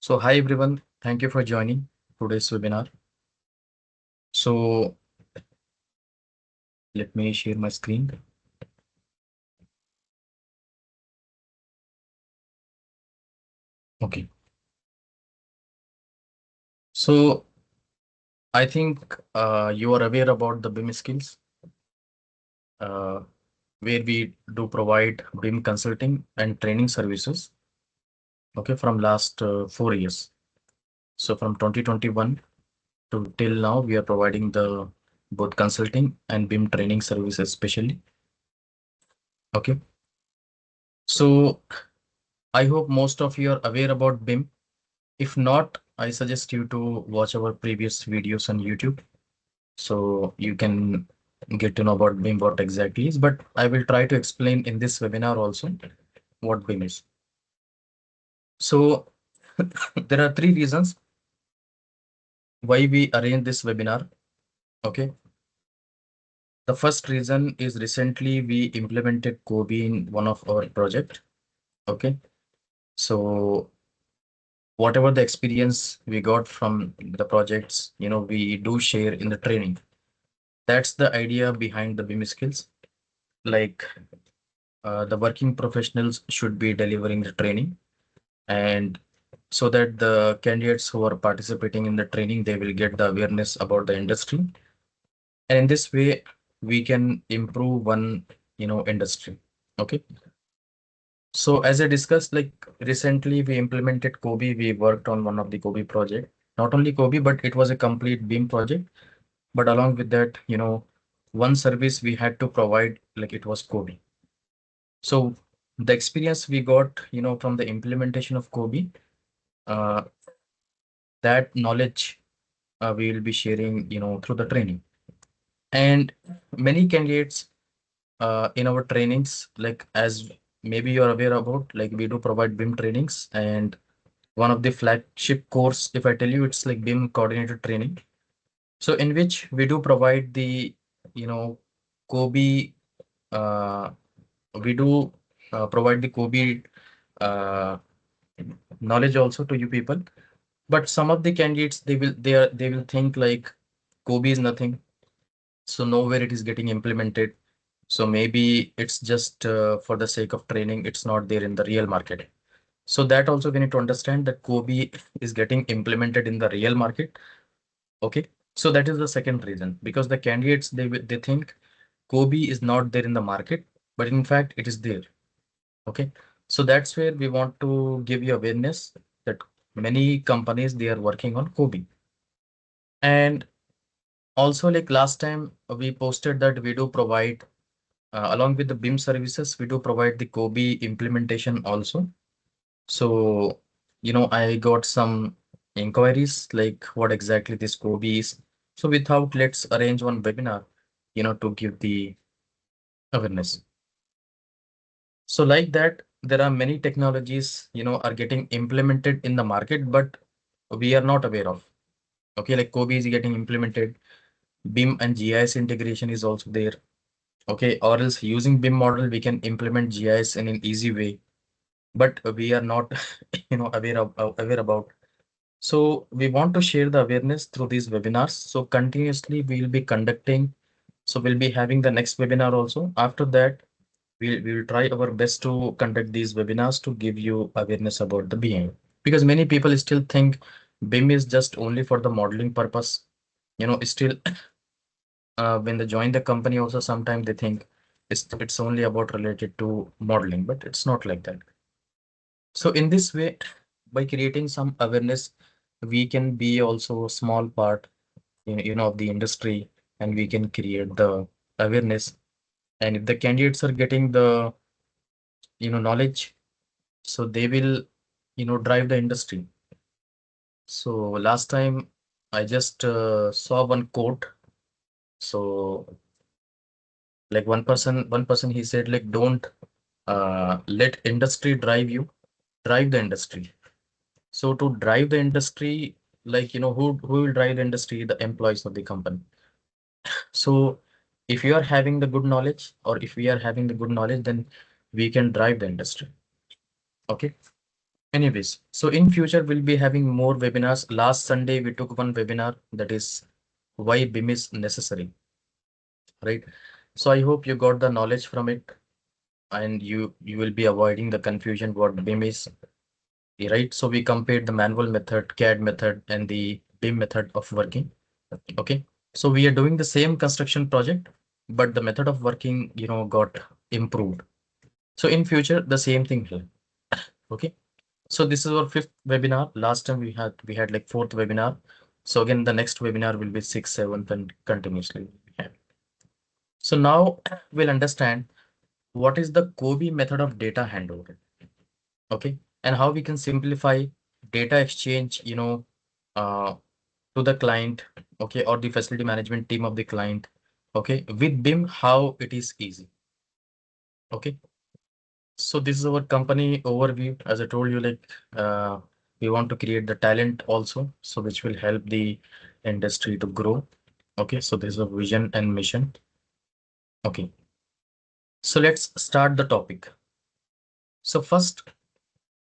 So hi everyone, thank you for joining today's webinar. So let me share my screen. Okay. So I think you are aware about the BIM skills, uh, where we do provide BIM consulting and training services. Okay, from last 4 years. So from 2021 to till now, we are providing the both consulting and BIM training services, especially. Okay. So I hope most of you are aware about BIM. If not, I suggest you to watch our previous videos on YouTube so you can get to know about BIM what exactly is. But I will try to explain in this webinar also what BIM is. So there are three reasons why we arrange this webinar. Okay. The first reason is recently we implemented COBie in one of our project. Okay. So whatever the experience we got from the projects, we do share in the training. That's the idea behind the BIM skills. Like the working professionals should be delivering the training, and so that the candidates who are participating in the training, they will get the awareness about the industry. And in this way, we can improve one, industry. Okay. So as I discussed, like recently we implemented COBie. We worked on one of the COBie project, not only COBie, but it was a complete BIM project. But along with that, one service we had to provide, like it was COBie. So the experience we got, from the implementation of COBie, uh, that knowledge we will be sharing, through the training. And many candidates in our trainings, like as maybe you're aware about, like we do provide BIM trainings, and one of the flagship course, if I tell you, it's like BIM coordinator training. So in which we do provide the, COBie, uh, we do provide the COBie uh, knowledge also to you people. But some of the candidates, they will think like COBie is nothing, so nowhere it is getting implemented. So maybe it's just for the sake of training, it's not there in the real market. So that also we need to understand that COBie is getting implemented in the real market. Okay. So that is the second reason, because the candidates, they think COBie is not there in the market, but in fact it is there. Okay. So that's where we want to give you awareness that many companies, they are working on COBie. And also, like last time we posted that we do provide, along with the BIM services, we do provide the COBie implementation also. So, I got some inquiries like what exactly this COBie is. So without, let's arrange one webinar, to give the awareness. So like that, there are many technologies, are getting implemented in the market, but we are not aware of. Okay, like COBie is getting implemented, BIM and GIS integration is also there. Okay, or else using BIM model, we can implement GIS in an easy way, but we are not, aware about. So we want to share the awareness through these webinars. So continuously we will be conducting. So we'll be having the next webinar also. After that, we will try our best to conduct these webinars to give you awareness about the BIM, because many people still think BIM is just only for the modeling purpose. Still, when they join the company also, sometimes they think it's only about related to modeling, but it's not like that. So in this way, by creating some awareness, we can be also a small part, of the industry, and we can create the awareness. And if the candidates are getting the, knowledge, so they will, drive the industry. So last time I just saw one quote. So like one person, he said like, don't let industry drive you, drive the industry. So to drive the industry, like, who will drive the industry? The employees of the company. So if you are having the good knowledge, or if we are having the good knowledge, then we can drive the industry. Okay. Anyways, so in future we'll be having more webinars. Last Sunday we took one webinar, that is why BIM is necessary, right? So I hope you got the knowledge from it, and you will be avoiding the confusion what BIM is, right? So we compared the manual method, CAD method, and the BIM method of working. Okay. So we are doing the same construction project, but the method of working, got improved. So in future, the same thing here. Okay. So this is our fifth webinar. Last time we had like fourth webinar. So again, the next webinar will be sixth, seventh, and continuously. Yeah. So now we'll understand what is the COBie method of data handover. Okay. And how we can simplify data exchange, uh, to the client, okay, or the facility management team of the client, okay, with BIM, how it is easy. Okay. So this is our company overview. As I told you, like we want to create the talent also, so which will help the industry to grow. Okay, so this is a vision and mission. Okay, so let's start the topic. So first,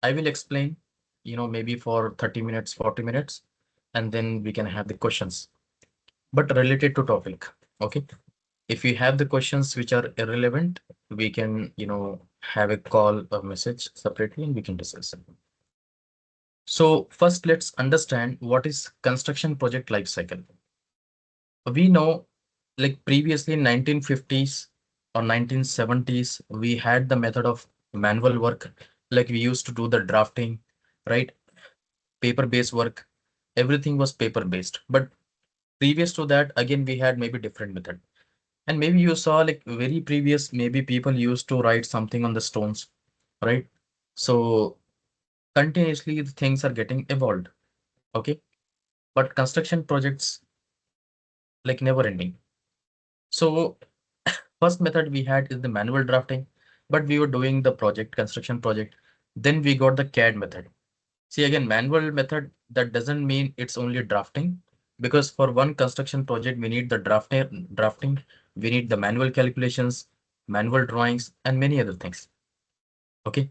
I will explain, maybe for 30 minutes, 40 minutes, and then we can have the questions, but related to topic. Okay. If you have the questions which are irrelevant, we can, have a call or message separately and we can discuss. So first, let's understand what is construction project life cycle. We know, like previously in 1950s or 1970s, we had the method of manual work, like we used to do the drafting, right? Paper-based work, everything was paper-based. But previous to that, again, we had maybe different method. And maybe you saw like very previous, maybe people used to write something on the stones, right? So continuously the things are getting evolved. Okay. But construction projects like never ending. So first method we had is the manual drafting, but we were doing the project, construction project. Then we got the CAD method. See again, manual method, that doesn't mean it's only drafting, because for one construction project, we need the drafting, we need the manual calculations, manual drawings, and many other things. Okay.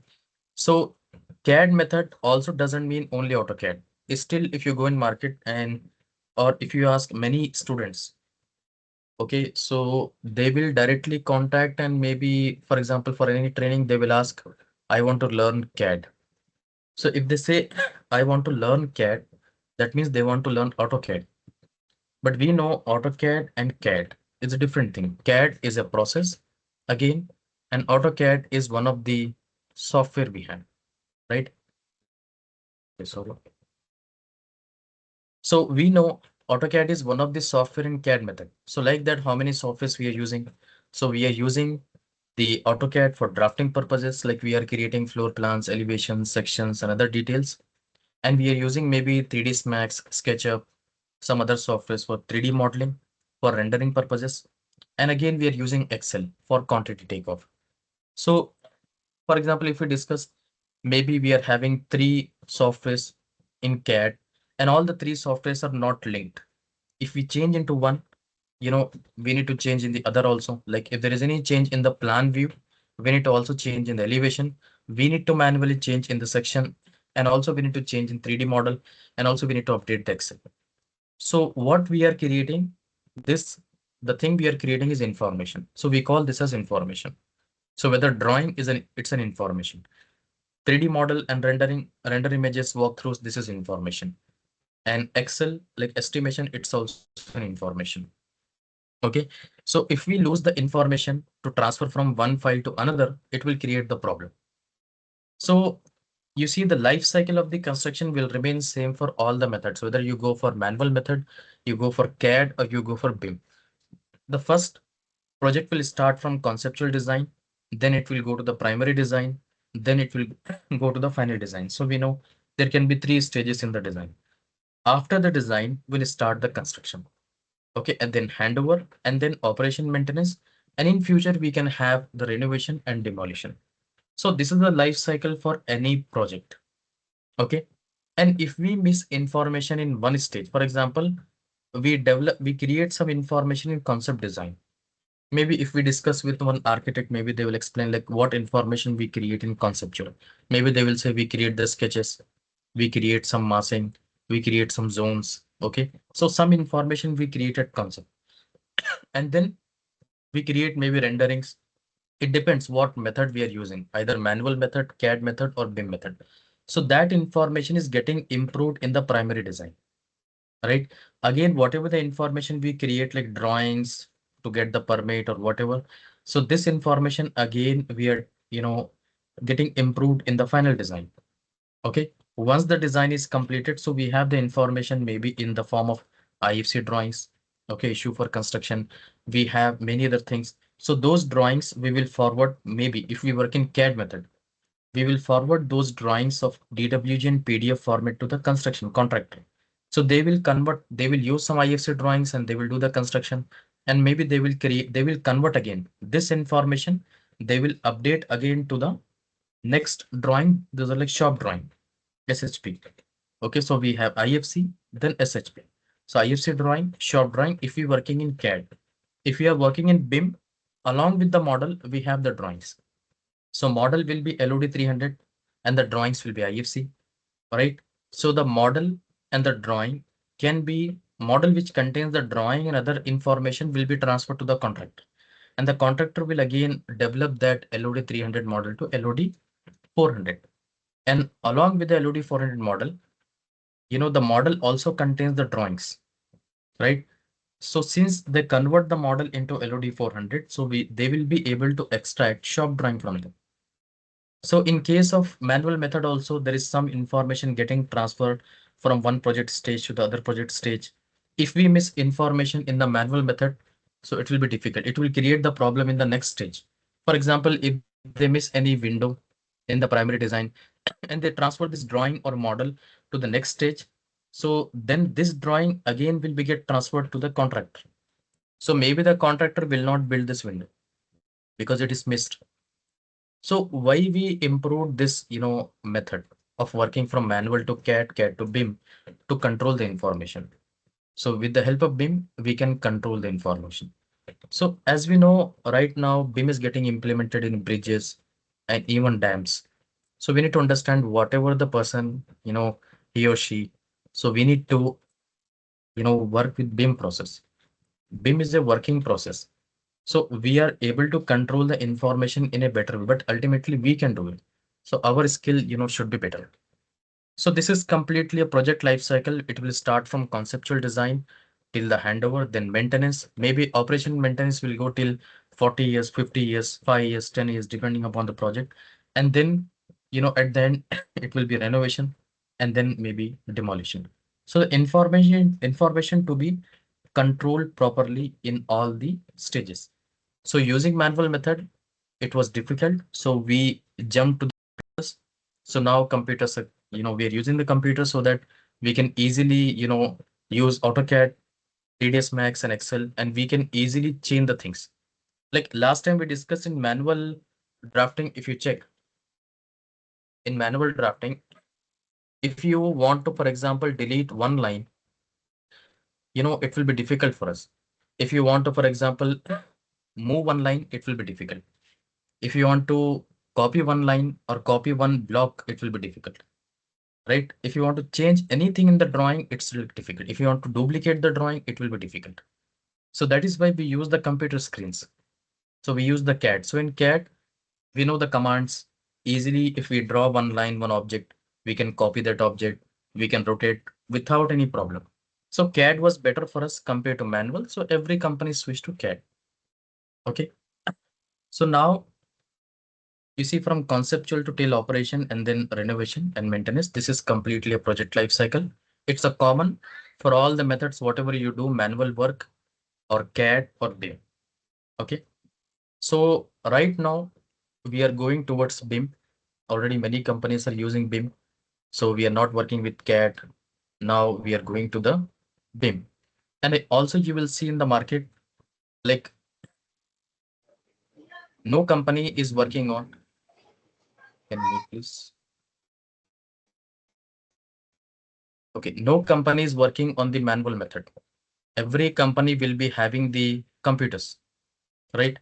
So CAD method also doesn't mean only AutoCAD. It's still, if you go in market and, or if you ask many students, okay, so they will directly contact and maybe, for example, for any training, they will ask, I want to learn CAD. So if they say, I want to learn CAD, that means they want to learn AutoCAD. But we know AutoCAD and CAD is a different thing. CAD is a process again, and AutoCAD is one of the software we have, right? Okay, sorry. So we know AutoCAD is one of the software in CAD method. So like that, how many softwares we are using? So we are using the AutoCAD for drafting purposes, like we are creating floor plans, elevations, sections, and other details. And we are using maybe 3ds Max, SketchUp, some other softwares for 3D modeling, for rendering purposes. And again, we are using Excel for quantity takeoff. So for example, if we discuss, maybe we are having three softwares in CAD and all the three softwares are not linked. If we change into one, we need to change in the other also. Like if there is any change in the plan view, we need to also change in the elevation. We need to manually change in the section, and also we need to change in 3D model, and also we need to update the Excel. So what we are creating, this, the thing we are creating is information. So we call this as information. So whether drawing is it's an information. 3D model and render images walkthroughs, this is information. And Excel, like estimation, it's also an information. Okay. So if we lose the information to transfer from one file to another, it will create the problem. So you see the life cycle of the construction will remain same for all the methods, whether you go for manual method, you go for CAD, or you go for BIM. The first project will start from conceptual design, then it will go to the primary design, then it will go to the final design. So we know there can be three stages in the design. After the design, we'll start the construction. Okay, and then handover, and then operation maintenance. And in future, we can have the renovation and demolition. So this is the life cycle for any project. Okay. And if we miss information in one stage, for example, we create some information in concept design. Maybe if we discuss with one architect, maybe they will explain like what information we create in conceptual. Maybe they will say we create the sketches, we create some massing, we create some zones. Okay. So some information we created concept, and then we create maybe renderings. It depends what method we are using, either manual method, CAD method, or BIM method. So that information is getting improved in the primary design, right? Again, whatever the information we create, like drawings to get the permit or whatever. So this information again, we are, getting improved in the final design. Okay. Once the design is completed, so we have the information maybe in the form of IFC drawings. Okay. Issue for construction. We have many other things. So those drawings we will forward, maybe if we work in CAD method, we will forward those drawings of DWG and PDF format to the construction contractor. So they will convert, they will use some IFC drawings and they will do the construction, and maybe they will create, they will convert again this information. They will update again to the next drawing. Those are like shop drawing, SHP. Okay, so we have IFC, then SHP. So IFC drawing, shop drawing, if you're working in CAD. If you are working in BIM, along with the model, we have the drawings. So model will be LOD 300 and the drawings will be IFC, right? So the model and the drawing can be model which contains the drawing and other information will be transferred to the contractor. And the contractor will again develop that LOD 300 model to LOD 400. And along with the LOD 400 model, the model also contains the drawings, right? So since they convert the model into LOD 400, so they will be able to extract shop drawing from them. So in case of manual method also, there is some information getting transferred from one project stage to the other project stage. If we miss information in the manual method, so it will be difficult. It will create the problem in the next stage. For example, if they miss any window in the primary design and they transfer this drawing or model to the next stage, so then this drawing again will be get transferred to the contractor. So maybe the contractor will not build this window because it is missed. So why we improved this, method of working from manual to CAD, CAD to BIM to control the information. So with the help of BIM, we can control the information. So as we know, right now, BIM is getting implemented in bridges and even dams. So we need to understand whatever the person, he or she. So we need to, work with BIM process. BIM is a working process. So we are able to control the information in a better way, but ultimately we can do it. So our skill, should be better. So this is completely a project life cycle. It will start from conceptual design till the handover, then maintenance. Maybe operation maintenance will go till 40 years, 50 years, 5 years, 10 years, depending upon the project. And then, at the end, it will be renovation and then maybe demolition. So the information to be controlled properly in all the stages. So using manual method, it was difficult. So we jumped to the computers. So now computers are, we are using the computer so that we can easily, use AutoCAD, TDS Max and Excel, and we can easily change the things. Like last time we discussed in manual drafting, if you check in manual drafting, if you want to, for example, delete one line, it will be difficult for us. If you want to, for example, move one line, it will be difficult. If you want to copy one line or copy one block, it will be difficult, right? If you want to change anything in the drawing, it's really difficult. If you want to duplicate the drawing, it will be difficult. So that is why we use the computer screens. So we use the CAD. So in CAD, we know the commands easily. If we draw one line, one object, we can copy that object. We can rotate without any problem. So CAD was better for us compared to manual. So every company switched to CAD. Okay. So now you see from conceptual to tail operation and then renovation and maintenance, this is completely a project life cycle. It's a common for all the methods, whatever you do, manual work or CAD or BIM. Okay. So right now we are going towards BIM. Already many companies are using BIM. So we are not working with CAD. Now we are going to the BIM. And also you will see in the market, like no company is working on, can you please? Okay, no company is working on the manual method. Every company will be having the computers. right?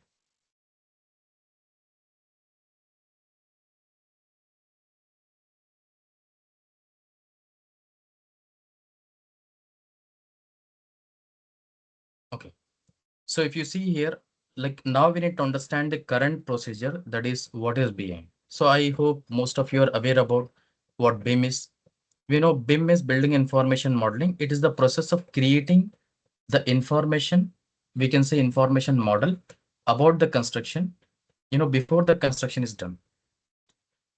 Okay. So if you see here, like now we need to understand the current procedure, that is what is BIM. So I hope most of you are aware about what BIM is. We know BIM is building information modeling. It is the process of creating the information, we can say information model about the construction, before the construction is done.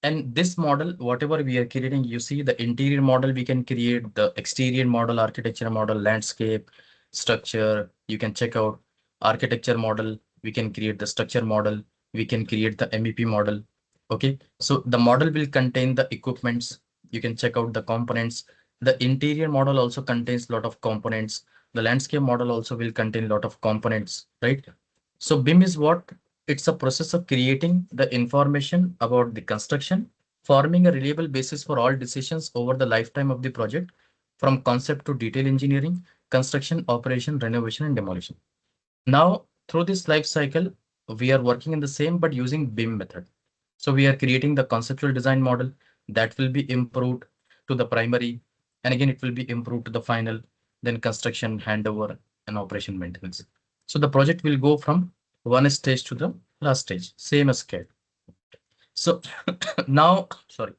And this model, whatever we are creating, you see the interior model, we can create the exterior model, architecture model, landscape, structure. You can check out architecture model. We can create the structure model. We can create the MEP model. Okay. So the model will contain the equipments. You can check out the components. The interior model also contains a lot of components. The landscape model also will contain a lot of components, right? So BIM is what? It's a process of creating the information about the construction, forming a reliable basis for all decisions over the lifetime of the project, from concept to detail engineering, construction, operation, renovation, and demolition. Now, through this life cycle, we are working in the same but using BIM method. So we are creating the conceptual design model that will be improved to the primary, and again it will be improved to the final, then construction, handover, and operation maintenance. So the project will go from one stage to the last stage, same as CAD. So now, sorry,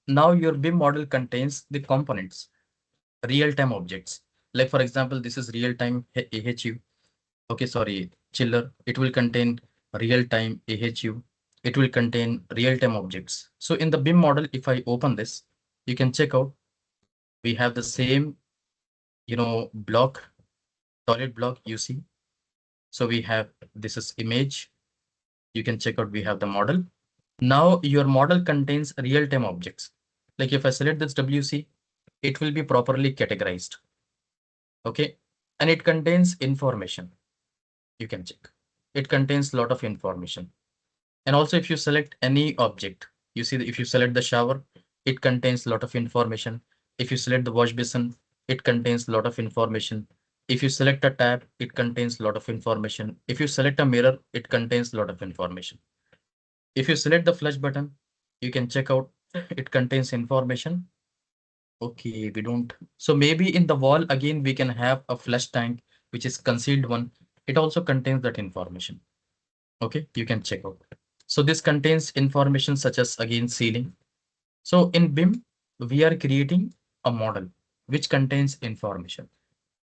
now your BIM model contains the components, real-time objects. Like for example, this is real-time AHU. Okay, sorry, chiller. It will contain real-time AHU. It will contain real-time objects. So in the BIM model, if I open this, you can check out, we have the same, block, solid block you see. So we have, this is image. You can check out, we have the model. Now your model contains real-time objects. Like if I select this WC, it will be properly categorized. Okay. And it contains information. You can check. It contains a lot of information. And also if you select any object, you see that if you select the shower, it contains a lot of information. If you select the wash basin, it contains a lot of information. If you select a tab, it contains a lot of information. If you select a mirror, it contains a lot of information. If you select the flush button, you can check out, it contains information. Okay, we don't. So maybe in the wall, again, we can have a flush tank, which is concealed one. It also contains that information. Okay, you can check out. So this contains information such as again ceiling. So in BIM, we are creating a model which contains information.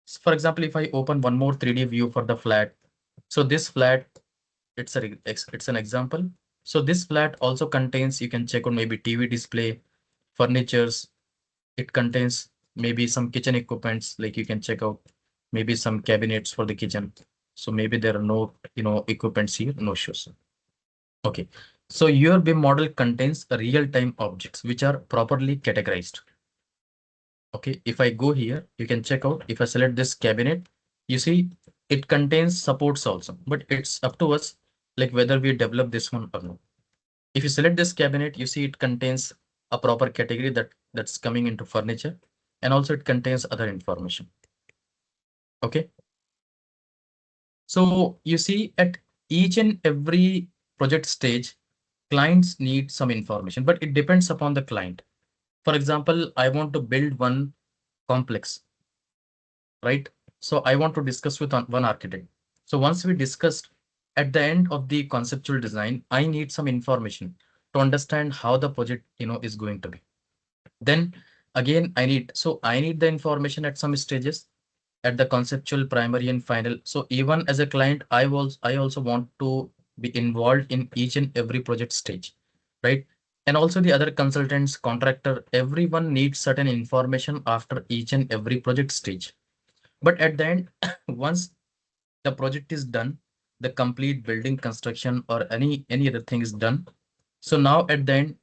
So for example, if I open one more 3D view for the flat, so this flat, it's an example. So this flat also contains, you can check on maybe TV display, furnitures. It contains maybe some kitchen equipments, like you can check out maybe some cabinets for the kitchen. So maybe there are no, equipments here, no shoes. Okay, so your BIM model contains real-time objects which are properly categorized. Okay, if I go here, you can check out, if I select this cabinet, you see it contains supports also, but it's up to us like whether we develop this one or not. If you select this cabinet, you see it contains a proper category that's coming into furniture, and also it contains other information. Okay, so you see at each and every project stage, clients need some information, but it depends upon the client. For example, I want to build one complex, right? So I want to discuss with one architect. So once we discussed, at the end of the conceptual design, I need some information to understand how the project, is going to be. Then again, I need the information at some stages, at the conceptual, primary, and final. So even as a client, I also want to be involved in each and every project stage, right? And also the other consultants, contractor, everyone needs certain information after each and every project stage. But at the end, once the project is done, the complete building construction or any other thing is done. So now at the end,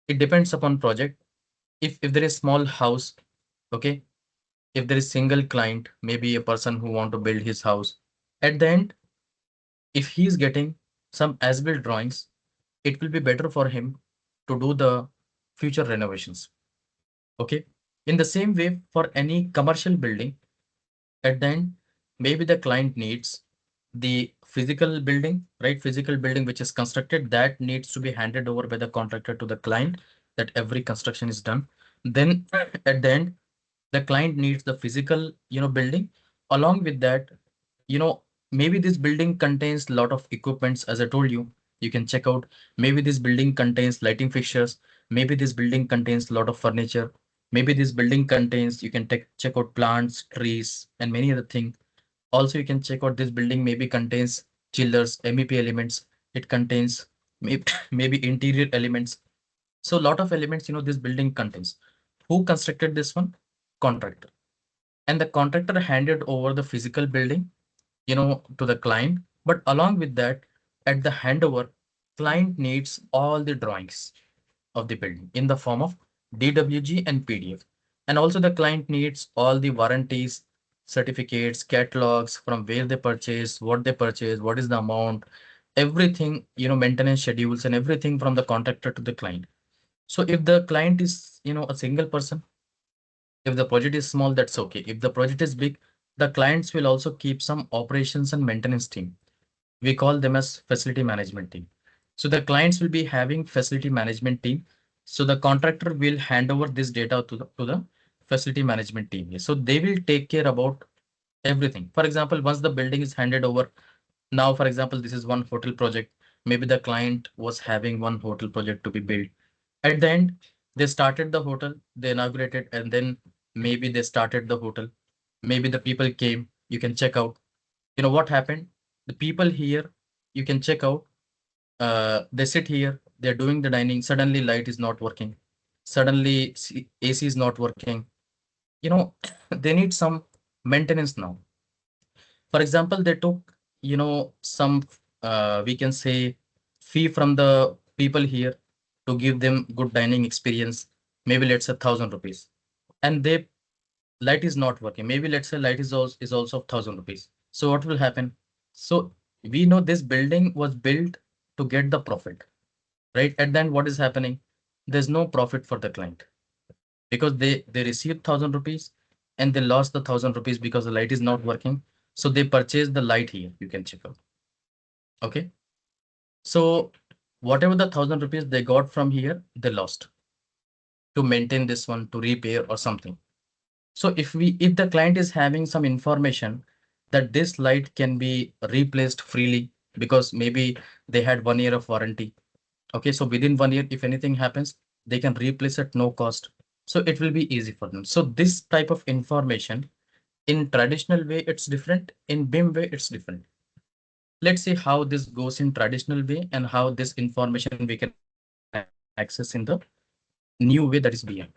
it depends upon project. If there is small house, okay, if there is single client, maybe a person who want to build his house, at the end, if he is getting some as-built drawings, it will be better for him to do the future renovations. Okay. In the same way, for any commercial building, at the end, maybe the client needs the physical building, right? Physical building which is constructed, that needs to be handed over by the contractor to the client, that every construction is done. Then at the end, the client needs the physical, building. Along with that, maybe this building contains a lot of equipments, as I told you. You can check out. Maybe this building contains lighting fixtures. Maybe this building contains a lot of furniture. Maybe this building contains, you can check out plants, trees, and many other things. Also, you can check out this building maybe contains chillers, MEP elements. It contains maybe, maybe interior elements. So a lot of elements, this building contains. Who constructed this one? Contractor. And the contractor handed over the physical building, to the client. But along with that, at the handover, client needs all the drawings of the building in the form of DWG and PDF. And also the client needs all the warranties, certificates, catalogs, from where they purchase, what is the amount, everything, maintenance schedules and everything from the contractor to the client. So if the client is, a single person, if the project is small, that's okay. If the project is big, the clients will also keep some operations and maintenance team. We call them as facility management team. So the clients will be having facility management team. So the contractor will hand over this data to the facility management team. So they will take care about everything. For example, once the building is handed over, now, for example, this is one hotel project. Maybe the client was having one hotel project to be built. At the end, they started the hotel, they inaugurated, and then maybe they started the hotel. Maybe the people came, you can check out. You know what happened? The people here, you can check out. They sit here, they're doing the dining. Suddenly, light is not working. Suddenly, AC is not working. You know, they need some maintenance now. For example, they took, some, we can say, fee from the people here to give them good dining experience. Maybe let's say 1,000 rupees. And they light is not working. Maybe let's say light is also 1,000 rupees. So what will happen? So we know this building was built to get the profit, right? And then what is happening? There's no profit for the client because they received 1,000 rupees and they lost the 1,000 rupees because the light is not working. So they purchased the light here. You can check out. Okay. So whatever the 1,000 rupees they got from here, they lost to maintain this one, to repair or something. So if the client is having some information that this light can be replaced freely because maybe they had 1 year of warranty. Okay, so within 1 year, if anything happens, they can replace at no cost. So it will be easy for them. So this type of information in traditional way, it's different. In BIM way, it's different. Let's see how this goes in traditional way and how this information we can access in the new way, that is BIM.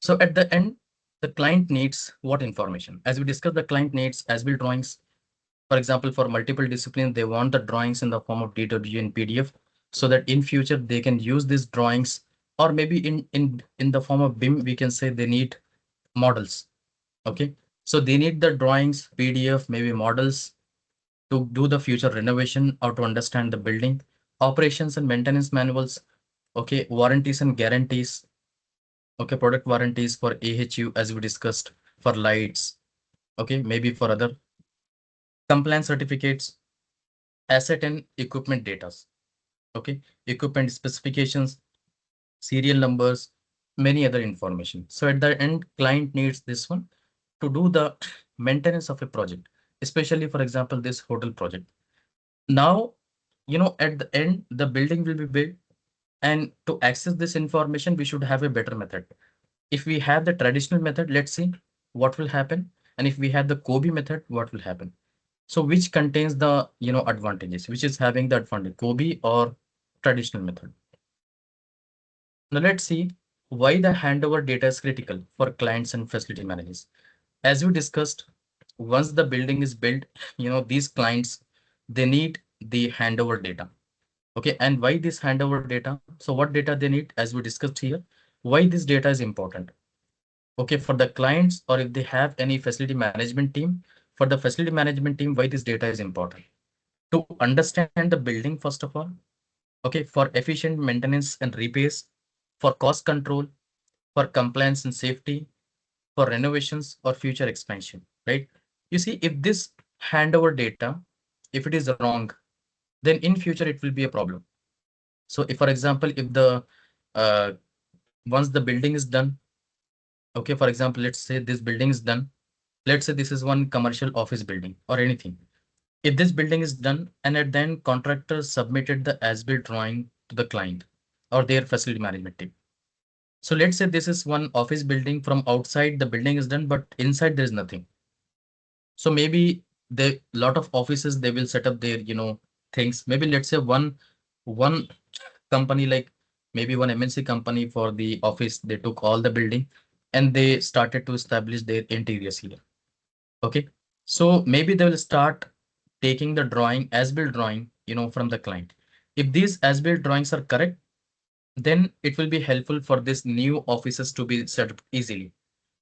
So at the end, the client needs what information? As we discussed, the client needs as-built drawings. For example, for multiple disciplines, they want the drawings in the form of DW and PDF so that in future they can use these drawings, or maybe in the form of BIM, we can say they need models. Okay, so they need the drawings, PDF, maybe models to do the future renovation or to understand the building operations and maintenance manuals. Okay, warranties and guarantees. Okay, product warranties for AHU, as we discussed, for lights. Okay, maybe for other compliance certificates, asset and equipment data. Okay, equipment specifications, serial numbers, many other information. So at the end, client needs this one to do the maintenance of a project, especially for example, this hotel project. Now, at the end, the building will be built, and to access this information, we should have a better method. If we have the traditional method, let's see what will happen. And if we have the COBie method, what will happen? So which contains the, advantages, which is having the advantage, COBie or traditional method? Now let's see why the handover data is critical for clients and facility managers. As we discussed, once the building is built, these clients, they need the handover data. Okay, and why this handover data? So what data they need, as we discussed here, why this data is important? Okay, for the clients, or if they have any facility management team, for the facility management team, why this data is important? To understand the building, first of all. Okay, for efficient maintenance and repairs, for cost control, for compliance and safety, for renovations or future expansion, right? You see, if this handover data If it is wrong, then in future it will be a problem. So if, for example, if the uh, once the building is done, okay, for example, let's say this building is done. Let's say this is one commercial office building or anything. If this building is done and at then contractor submitted the as-built drawing to the client or their facility management team. So let's say this is one office building. From outside the building is done, but inside there is nothing. So maybe the lot of offices they will set up their things. Maybe let's say one company, like maybe one MNC company for the office, they took all the building and they started to establish their interiors here. Okay, so maybe they will start taking the drawing as built drawing from the client. If these as built drawings are correct, then it will be helpful for this new offices to be set up easily.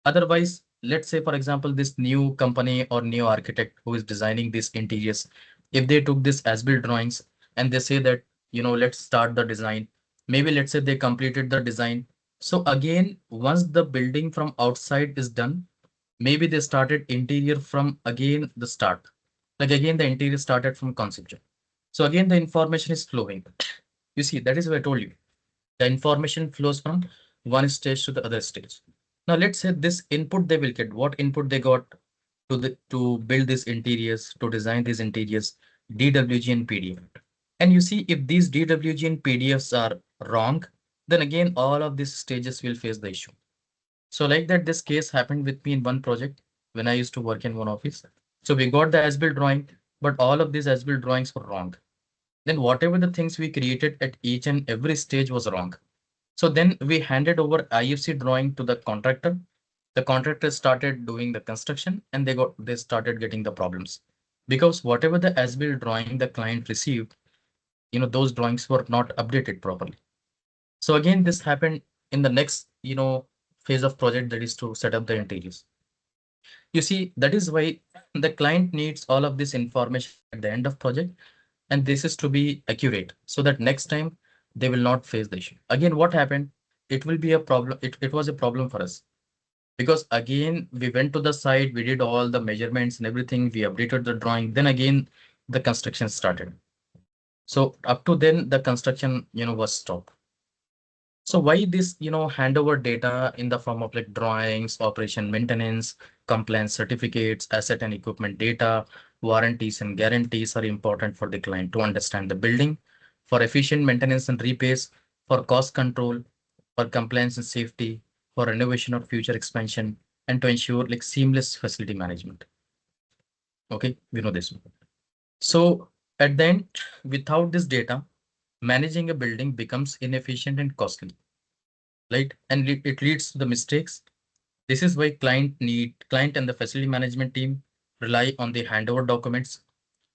Otherwise, let's say, for example, this new company or new architect who is designing these interiors, if they took this as-built drawings and they say that, let's start the design, maybe let's say they completed the design. So again, once the building from outside is done, maybe they started interior from again the start. Like again, the interior started from conceptual. So again, the information is flowing. You see, that is what I told you. The information flows from one stage to the other stage. Now let's say this input they will get. What input they got to build these interiors, to design these interiors, DWG and PDF. And you see, if these DWG and PDFs are wrong, then again all of these stages will face the issue. So like that, this case happened with me in one project when I used to work in one office. So we got the as-built drawing, but all of these as-built drawings were wrong. Then whatever the things we created at each and every stage was wrong. So then we handed over IFC drawing to the contractor. The contractor started doing the construction and they started getting the problems because whatever the as-built drawing the client received, those drawings were not updated properly. So again, this happened in the next, phase of project, that is to set up the interiors. You see, that is why the client needs all of this information at the end of project, and this is to be accurate so that next time they will not face the issue. Again, what happened? It will be a problem. It was a problem for us because again, we went to the site, we did all the measurements and everything, we updated the drawing. Then again, the construction started. So up to then the construction, was stopped. So why this, handover data in the form of like drawings, operation maintenance, compliance certificates, asset and equipment data, warranties and guarantees are important for the client to understand the building, for efficient maintenance and repairs, for cost control, for compliance and safety, for renovation or future expansion, and to ensure like seamless facility management. Okay, we know this. So at the end, without this data, managing a building becomes inefficient and costly, right? And it leads to the mistakes. This is why client and the facility management team rely on the handover documents,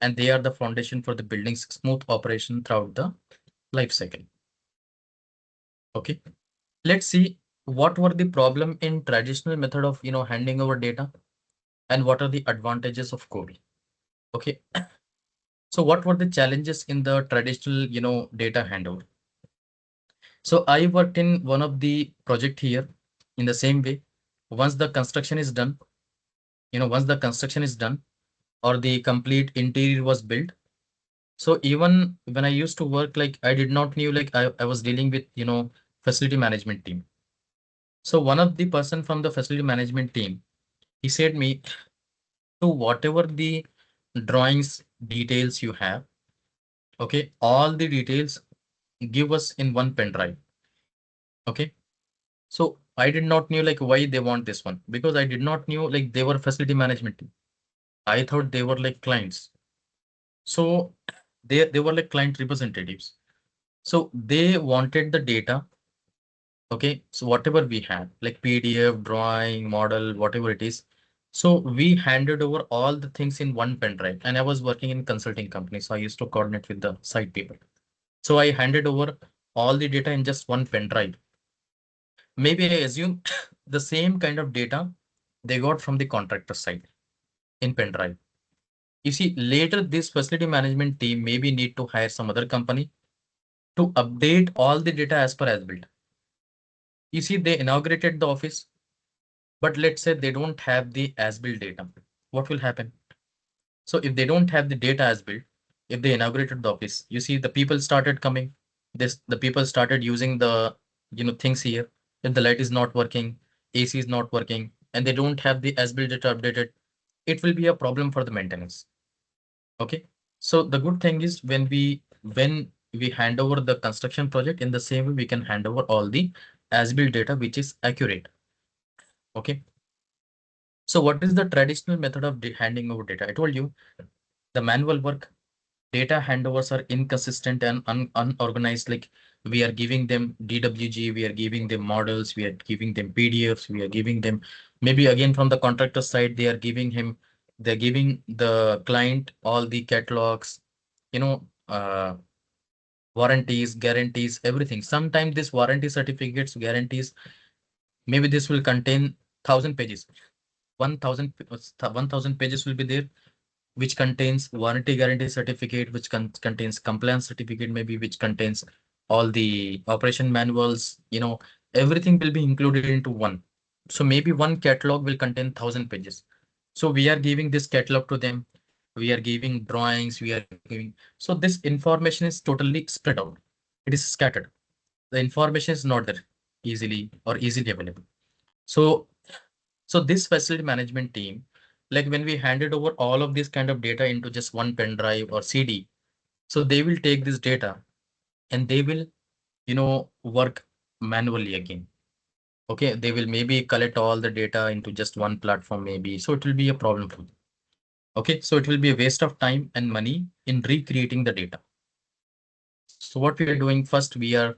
and they are the foundation for the building's smooth operation throughout the life cycle. Okay, let's see what were the problem in traditional method of handing over data and what are the advantages of COBie. Okay, so what were the challenges in the traditional data handover? So I worked in one of the project here in the same way. Once the construction is done, once the construction is done or the complete interior was built. So even when I used to work, like I did not knew, like I was dealing with, facility management team. So one of the person from the facility management team, he said me to whatever the drawings details you have, okay, all the details give us in one pen drive. Okay. So I did not knew like why they want this one because I did not knew like they were facility management team. I thought they were like clients. So they were like client representatives. So they wanted the data. Okay. So whatever we had, like PDF, drawing, model, whatever it is. So we handed over all the things in one pen drive. And I was working in consulting company. So I used to coordinate with the site people. So I handed over all the data in just one pen drive. Maybe I assume the same kind of data they got from the contractor side in pen drive. You see, later this facility management team maybe need to hire some other company to update all the data as per as built. You see, they inaugurated the office, but let's say they don't have the as built data. What will happen? So if they don't have the data as built, if they inaugurated the office, you see the people started coming. The people started using the things here. If the light is not working, AC is not working, and they don't have the as built data updated, it will be a problem for the maintenance. Okay. So the good thing is when we hand over the construction project, in the same way we can hand over all the as built data which is accurate. Okay. So what is the traditional method of handing over data? I told you the manual work, data handovers are inconsistent and unorganized. Like we are giving them DWG, we are giving them models, we are giving them PDFs, we are giving them maybe again from the contractor side, they're giving the client all the catalogs, you know, warranties, guarantees, everything. Sometimes this warranty certificates, guarantees, maybe this will contain 1,000 pages. 1,000 pages will be there, which contains warranty guarantee certificate, which contains compliance certificate, maybe which contains all the operation manuals, everything will be included into one. So maybe one catalog will contain 1,000 pages. So we are giving this catalog to them. We are giving drawings, we are giving. So this information is totally spread out. It is scattered. The information is not there easily available. So this facility management team, like when we handed over all of this kind of data into just one pen drive or CD, so they will take this data and they will, work manually again. Okay, they will maybe collect all the data into just one platform, maybe. So it will be a problem for them. Okay, so it will be a waste of time and money in recreating the data. So what we are doing first, we are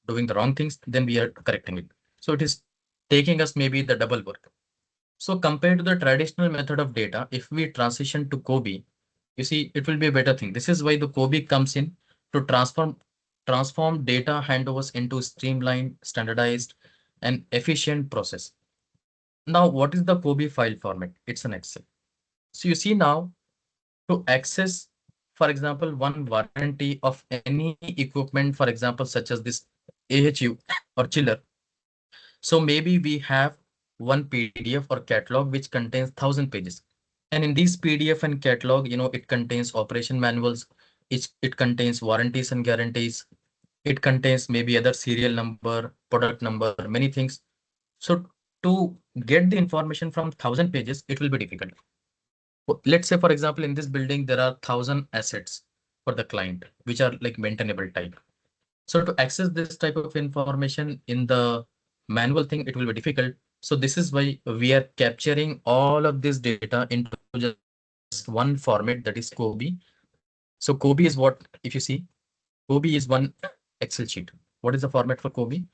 doing the wrong things, then we are correcting it. So it is taking us maybe the double work. So compared to the traditional method of data, if we transition to COBie, you see, it will be a better thing. This is why the COBie comes in to transform data handovers into streamlined, standardized, and efficient process. Now, what is the COBie file format? It's an Excel. So you see now to access, for example, one warranty of any equipment, for example, such as this AHU or chiller. So maybe we have one PDF or catalog which contains 1,000 pages. And in these PDF and catalog, it contains operation manuals, it contains warranties and guarantees, it contains maybe other serial number, product number, many things. So to get the information from 1,000 pages, it will be difficult. Let's say, for example, in this building, there are 1,000 assets for the client, which are like maintainable type. So to access this type of information in the manual thing, it will be difficult. So this is why we are capturing all of this data into just one format, that is COBie. So COBie is what, if you see, COBie is one Excel sheet. What is the format for COBie?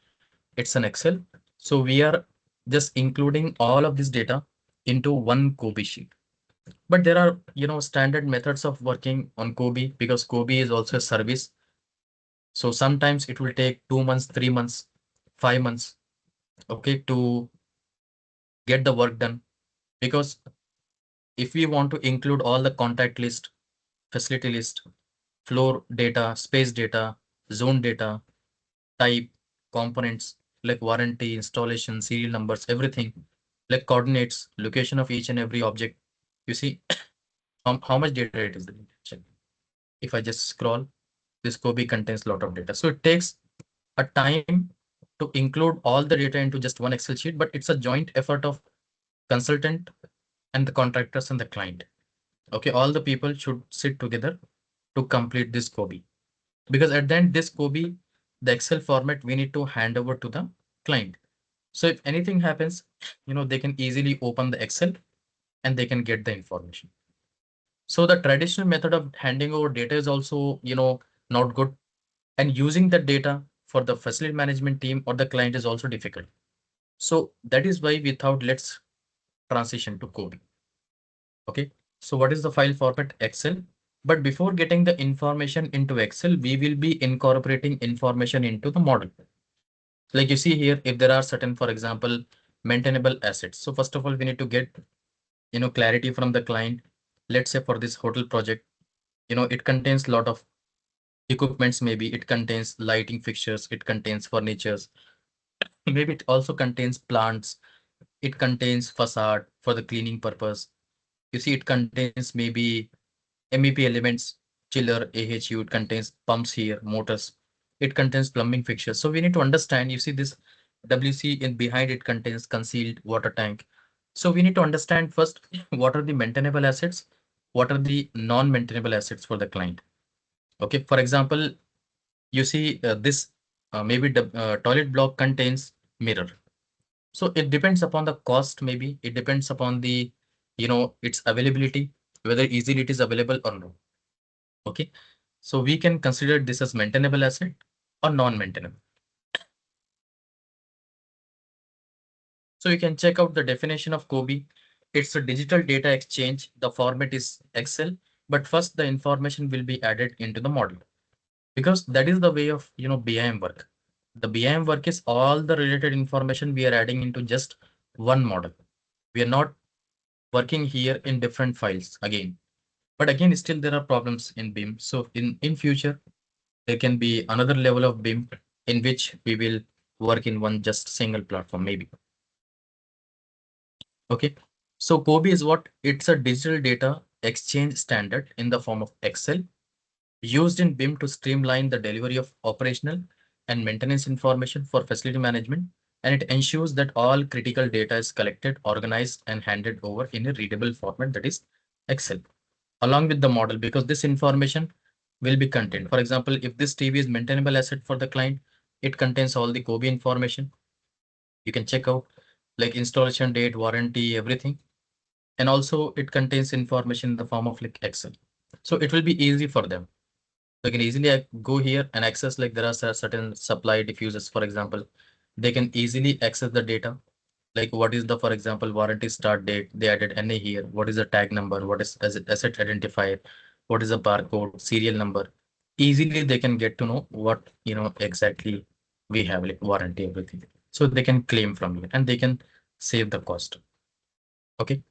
It's an Excel. So we are just including all of this data into one COBie sheet. But there are, standard methods of working on COBie, because COBie is also a service. So sometimes it will take 2 months, 3 months, 5 months, okay, to get the work done. Because if we want to include all the contact list, facility list, floor data, space data, zone data, type, components, like warranty, installation, serial numbers, everything, like coordinates, location of each and every object, you see how much data it is. Check. If I just scroll, this COBie contains a lot of data. So it takes a time to include all the data into just one Excel sheet, but it's a joint effort of consultant and the contractors and the client. Okay, all the people should sit together to complete this COBie. Because at the end, this COBie, the Excel format, we need to hand over to the client. So if anything happens, they can easily open the Excel and they can get the information. So the traditional method of handing over data is also, not good. And using the data for the facility management team or the client is also difficult. So that is why we thought let's transition to COBie. Okay. So what is the file format? Excel. But before getting the information into Excel, we will be incorporating information into the model. Like you see here, if there are certain, for example, maintainable assets. So first of all, we need to get, clarity from the client. Let's say for this hotel project, it contains a lot of equipments. Maybe it contains lighting fixtures, it contains furnitures, maybe it also contains plants, it contains facade for the cleaning purpose. You see, it contains maybe MEP elements, chiller, AHU, it contains pumps here, motors. It contains plumbing fixtures. So we need to understand, you see this WC in behind it contains concealed water tank. So we need to understand first, what are the maintainable assets? What are the non-maintainable assets for the client? Okay, for example, you see this maybe the toilet block contains mirror. So it depends upon the cost, maybe it depends upon the, its availability, whether easily it is available or no. Okay, so we can consider this as maintainable asset or non-maintainable. So you can check out the definition of COBie. It's a digital data exchange. The format is Excel, but first the information will be added into the model, because that is the way of BIM work. The BIM work is all the related information we are adding into just one model. We are not working here in different files again. But again, still there are problems in BIM. So in future, there can be another level of BIM in which we will work in one just single platform, maybe. Okay. So COBie is what? It's a digital data exchange standard in the form of Excel, used in BIM to streamline the delivery of operational and maintenance information for facility management. And it ensures that all critical data is collected, organized, and handed over in a readable format, that is Excel, along with the model, because this information will be contained. For example, if this TV is maintainable asset for the client, it contains all the COBie information. You can check out like installation date, warranty, everything. And also it contains information in the form of like Excel. So it will be easy for them. They can easily go here and access, like there are certain supply diffusers, for example, they can easily access the data. Like what is the, for example, warranty start date, they added NA here. What is the tag number? What is asset identifier? What is the barcode, serial number? Easily they can get to know what, exactly we have, like warranty, everything. So they can claim from you and they can save the cost. Okay.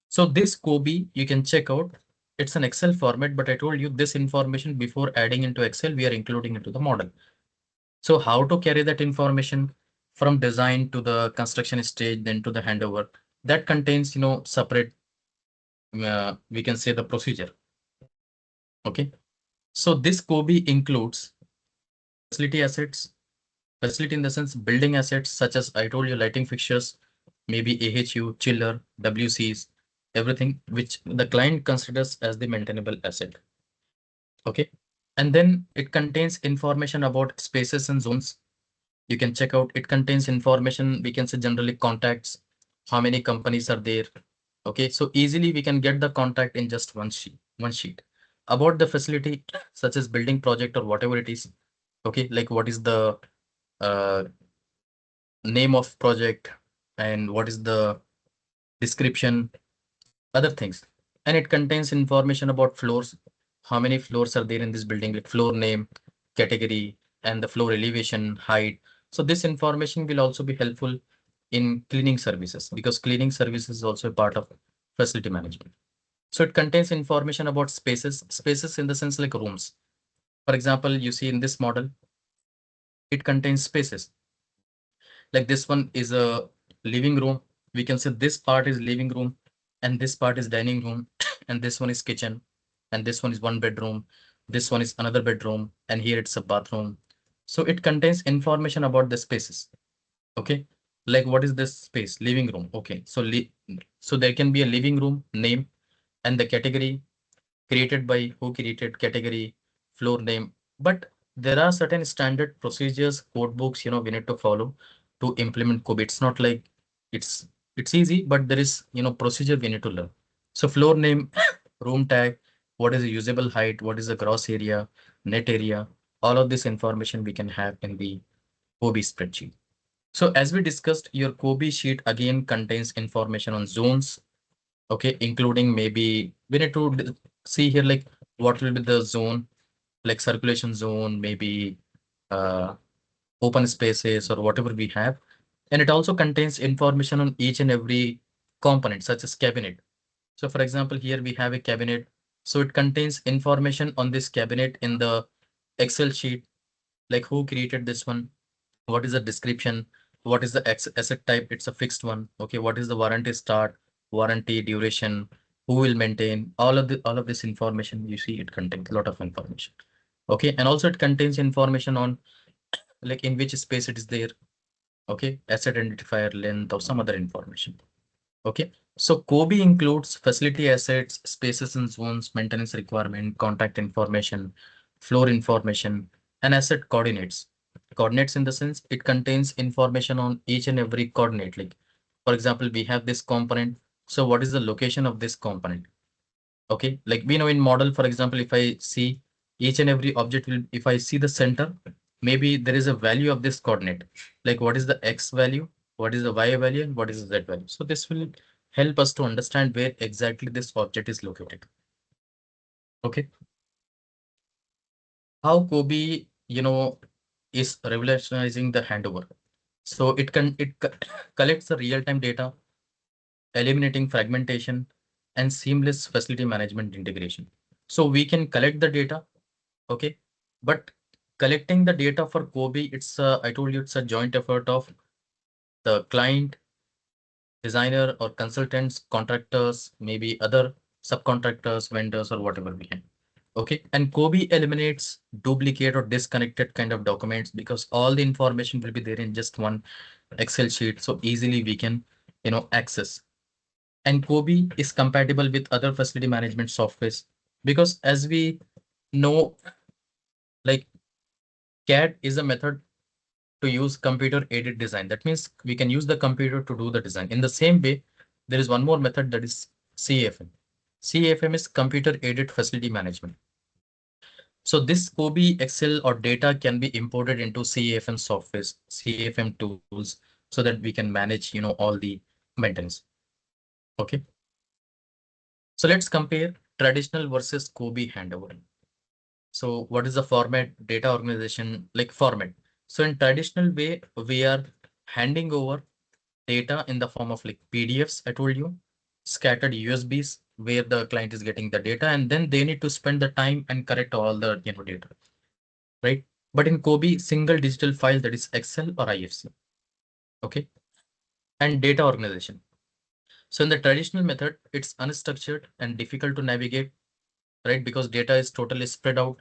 So this COBie, you can check out. It's an Excel format, but I told you this information before adding into Excel, we are including into the model. So how to carry that information from design to the construction stage, then to the handover, that contains, separate, we can say the procedure. Okay. So this COBie includes facility assets, facility in the sense building assets, such as I told you, lighting fixtures, maybe AHU, chiller, WCs, everything which the client considers as the maintainable asset. Okay. And then it contains information about spaces and zones. You can check out, it contains information, we can say generally contacts, how many companies are there. Okay. So easily we can get the contact in just one sheet about the facility, such as building project or whatever it is. Okay. Like what is the uh, name of project and what is the description, other things. And it contains information about floors, how many floors are there in this building, like floor name, category, and the floor elevation, height. So this information will also be helpful in cleaning services, because cleaning services is also a part of facility management. So it contains information about spaces in the sense like rooms. For example, you see in this model, it contains spaces. Like this one is a living room. We can say this part is living room and this part is dining room and this one is kitchen and this one is one bedroom. This one is another bedroom and here it's a bathroom. So it contains information about the spaces. Okay. Like what is this space? Living room. Okay. So there can be a living room name and the category created by who created category, floor name. But there are certain standard procedures, code books, we need to follow to implement COBie. It's not like it's it's easy, but there is, procedure we need to learn. So floor name, room tag, what is the usable height, what is the gross area, net area, all of this information we can have in the COBie spreadsheet. So as we discussed, your COBie sheet again contains information on zones. Okay, including maybe we need to see here like what will be the zone, like circulation zone, maybe uh, open spaces or whatever we have. And it also contains information on each and every component, such as cabinet. So for example, here we have a cabinet. So it contains information on this cabinet in the Excel sheet, like who created this one, what is the description, what is the asset type, it's a fixed one. Okay, what is the warranty start, warranty duration, who will maintain all of this information. You see, it contains a lot of information. Okay, and also it contains information on like in which space it is there. Okay, asset identifier, length, or some other information. Okay, so COBie includes facility assets, spaces and zones, maintenance requirement, contact information, floor information, and asset coordinates. Coordinates in the sense it contains information on each and every coordinate. Like, for example, we have this component. So what is the location of this component? Okay, like we know in model, for example, if I see each and every object will, if I see the center, maybe there is a value of this coordinate, like what is the X value, what is the Y value, and what is the Z value. So this will help us to understand where exactly this object is located. Okay. How COBie, is revolutionizing the handover. So collects the real-time data, eliminating fragmentation and seamless facility management integration. So we can collect the data. Okay, but collecting the data for COBie, I told you it's a joint effort of the client, designer or consultants, contractors, maybe other subcontractors, vendors, or whatever we have. Okay, and COBie eliminates duplicate or disconnected kind of documents because all the information will be there in just one Excel sheet. So easily we can, access. And COBie is compatible with other facility management softwares because as we know, like CAD is a method to use computer aided design. That means we can use the computer to do the design. In the same way, there is one more method that is CAFM. CAFM is computer aided facility management. So this COBie Excel or data can be imported into CAFM softwares, CAFM tools, so that we can manage, all the maintenance. Okay. So let's compare traditional versus COBie handover. So what is the format, data organization, like format? So in traditional way, we are handing over data in the form of like PDFs, I told you, scattered USBs where the client is getting the data, and then they need to spend the time and correct all the data, right? But in COBie, single digital file, that is Excel or IFC. Okay, and data organization. So in the traditional method, it's unstructured and difficult to navigate, right? Because data is totally spread out.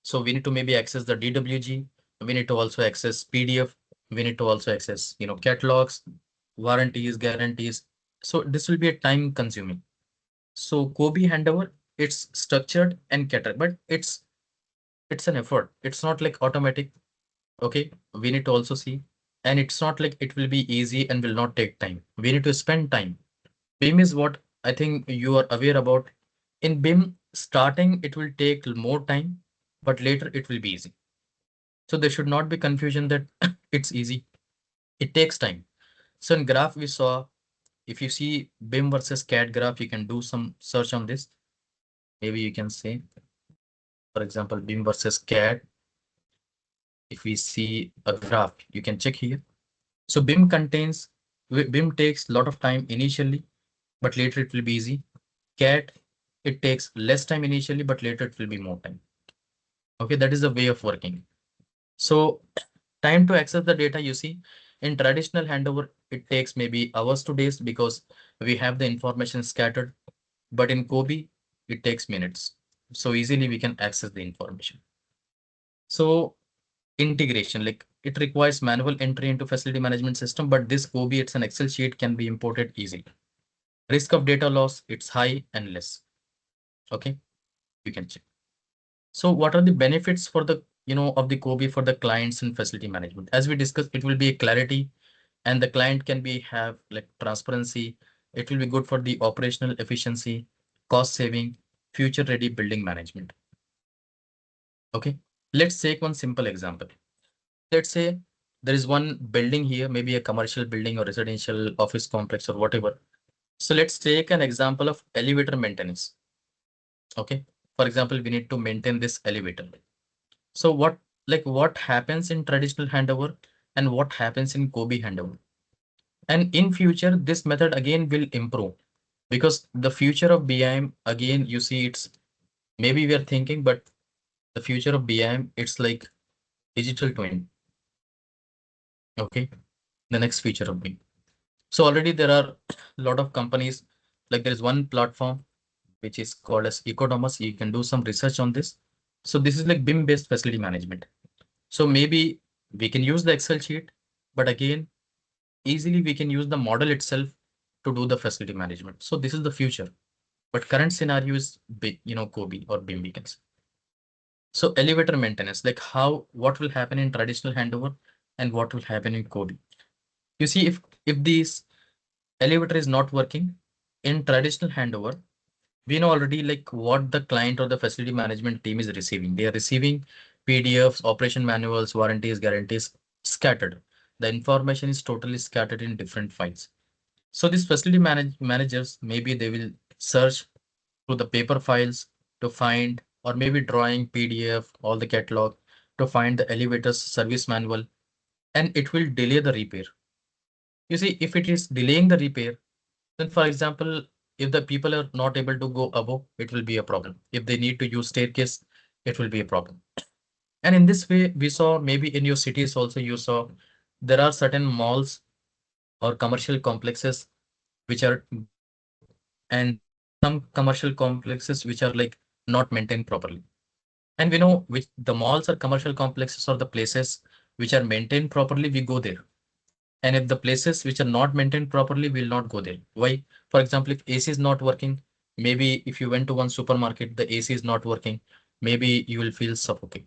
So we need to maybe access the DWG. We need to also access PDF. We need to also access, catalogs, warranties, guarantees. So this will be a time consuming. So COBie handover, it's structured and catered, but it's an effort. It's not like automatic. Okay, we need to also see, and it's not like it will be easy and will not take time. We need to spend time. BIM is what I think you are aware about. In BIM, starting it will take more time, but later it will be easy. So there should not be confusion that it's easy. It takes time. So in graph we saw, if you see BIM versus CAD graph, you can do some search on this. Maybe you can say, for example, BIM versus CAD. If we see a graph, you can check here. So BIM takes a lot of time initially, but later it will be easy. CAD, it takes less time initially, but later it will be more time. Okay, that is the way of working. So time to access the data, you see, in traditional handover, it takes maybe hours to days because we have the information scattered. But in COBie, it takes minutes. So easily we can access the information. So integration, like it requires manual entry into facility management system, but this COBie, it's an Excel sheet, can be imported easily. Risk of data loss, it's high and less. Okay, you can check. So what are the benefits for the, of the COBie for the clients and facility management? As we discussed, it will be a clarity and the client can be have like transparency. It will be good for the operational efficiency, cost saving, future ready building management. Okay, let's take one simple example. Let's say there is one building here, maybe a commercial building or residential office complex or whatever. So let's take an example of elevator maintenance. Okay, for example, we need to maintain this elevator. So what happens in traditional handover and what happens in COBie handover? And in future, this method again will improve because the future of BIM, again, you see, it's maybe we are thinking, but the future of BIM, it's like digital twin. Okay, the next feature of BIM. So already there are a lot of companies, like there is one platform which is called as Economus. You can do some research on this. So this is like BIM based facility management. So maybe we can use the Excel sheet, but again, easily we can use the model itself to do the facility management. So this is the future, but current scenario is COBie or BIM we can say. So elevator maintenance, like what will happen in traditional handover and what will happen in COBie. You see, if this elevator is not working in traditional handover, we know already like what the client or the facility management team is receiving. They are receiving PDFs, operation manuals, warranties, guarantees scattered. The information is totally scattered in different files. So these facility managers, maybe they will search through the paper files to find, or maybe drawing PDF, all the catalog to find the elevator's service manual, and it will delay the repair. You see, if it is delaying the repair, then for example, if the people are not able to go above, it will be a problem. If they need to use staircase, it will be a problem. And in this way, we saw maybe in your cities also you saw there are certain malls or commercial complexes which are good, and there are some commercial complexes which are like not maintained properly. And we know which the malls or commercial complexes or the places which are maintained properly, we go there. And if the places which are not maintained properly, we'll not go there. Why? For example, if AC is not working, maybe if you went to one supermarket, the AC is not working, maybe you will feel suffocated.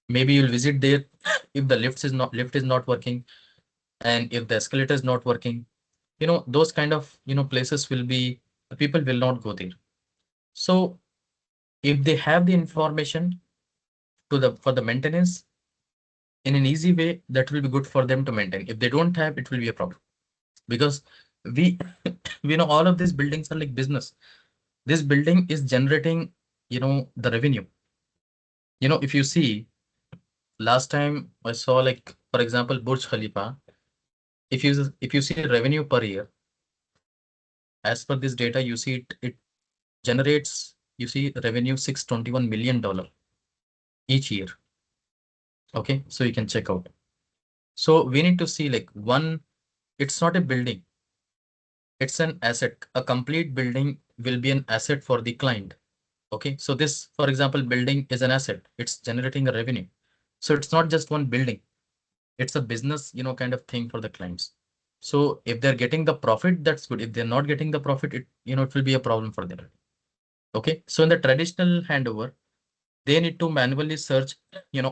Maybe you'll visit there if the lift is not working, and if the escalator is not working, those kind of places will be, people will not go there. So if they have the information for the maintenance in an easy way, that will be good for them to maintain. If they don't have, it will be a problem, because we we know all of these buildings are like business. This building is generating the revenue. If you see, last time I saw, like for example, Burj Khalifa, if you see revenue per year, as per this data, you see it generates, you see revenue $621 million each year. Okay, so you can check out. So we need to see, like, one, it's not a building, it's an asset. A complete building will be an asset for the client. Okay, so this, for example, building is an asset, it's generating a revenue. So it's not just one building, it's a business, kind of thing for the clients. So if they're getting the profit, that's good. If they're not getting the profit, it will be a problem for them. Okay, so in the traditional handover, they need to manually search,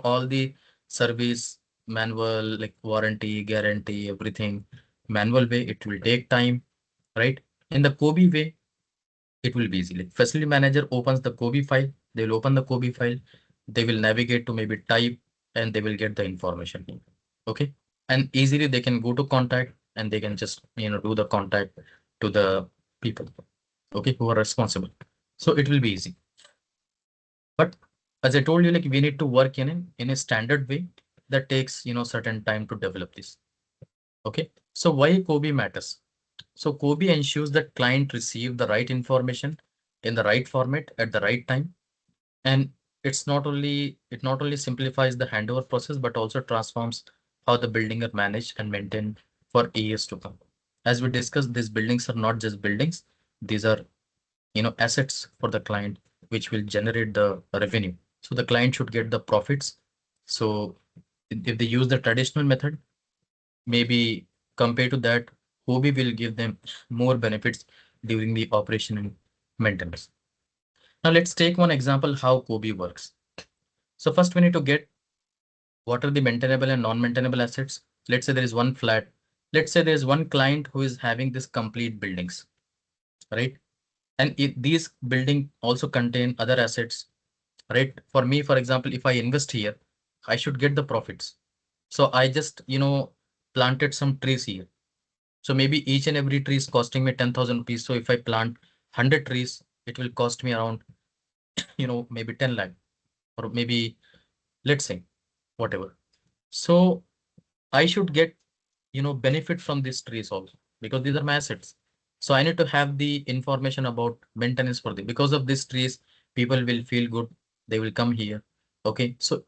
all the service manual, like warranty, guarantee, everything manual way. It will take time, right? In the COBie way, it will be easy. Like facility manager opens the COBie file, they will open the COBie file, they will navigate to maybe type, and they will get the information. Okay, and easily they can go to contact, and they can just do the contact to the people, okay, who are responsible. So it will be easy. But as I told you, like, we need to work in a standard way that takes certain time to develop this. Okay, so why COBie matters? So COBie ensures that client receive the right information in the right format at the right time. And it not only simplifies the handover process, but also transforms how the building are managed and maintained for years to come. As we discussed, these buildings are not just buildings; these are assets for the client, which will generate the revenue. So the client should get the profits. So if they use the traditional method, maybe compared to that, COBie will give them more benefits during the operation and maintenance. Now let's take one example how COBie works. So first we need to get what are the maintainable and non-maintainable assets. Let's say there is one flat. Let's say there is one client who is having this complete buildings, right? And these building also contain other assets, right? For me, for example, if I invest here, I should get the profits. So I just, planted some trees here. So maybe each and every tree is costing me 10,000 rupees. So if I plant 100 trees, it will cost me around, maybe 10 lakh, or maybe, let's say, whatever. So I should get, benefit from these trees also, because these are my assets. So I need to have the information about maintenance for them. Because of these trees, people will feel good. They will come here. Okay. So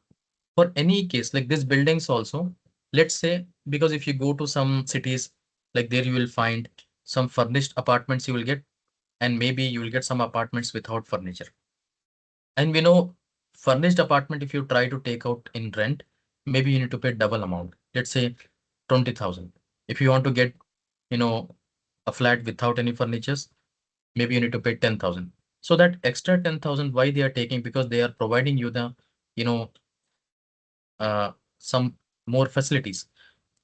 for any case, like these buildings also, let's say, because if you go to some cities, like there you will find some furnished apartments you will get, and maybe you will get some apartments without furniture. And we know furnished apartment, if you try to take out in rent, maybe you need to pay double amount. Let's say 20,000. If you want to get, you know, a flat without any furnitures, maybe you need to pay 10,000. So that extra 10,000, why they are taking? Because they are providing you the, you know, some more facilities.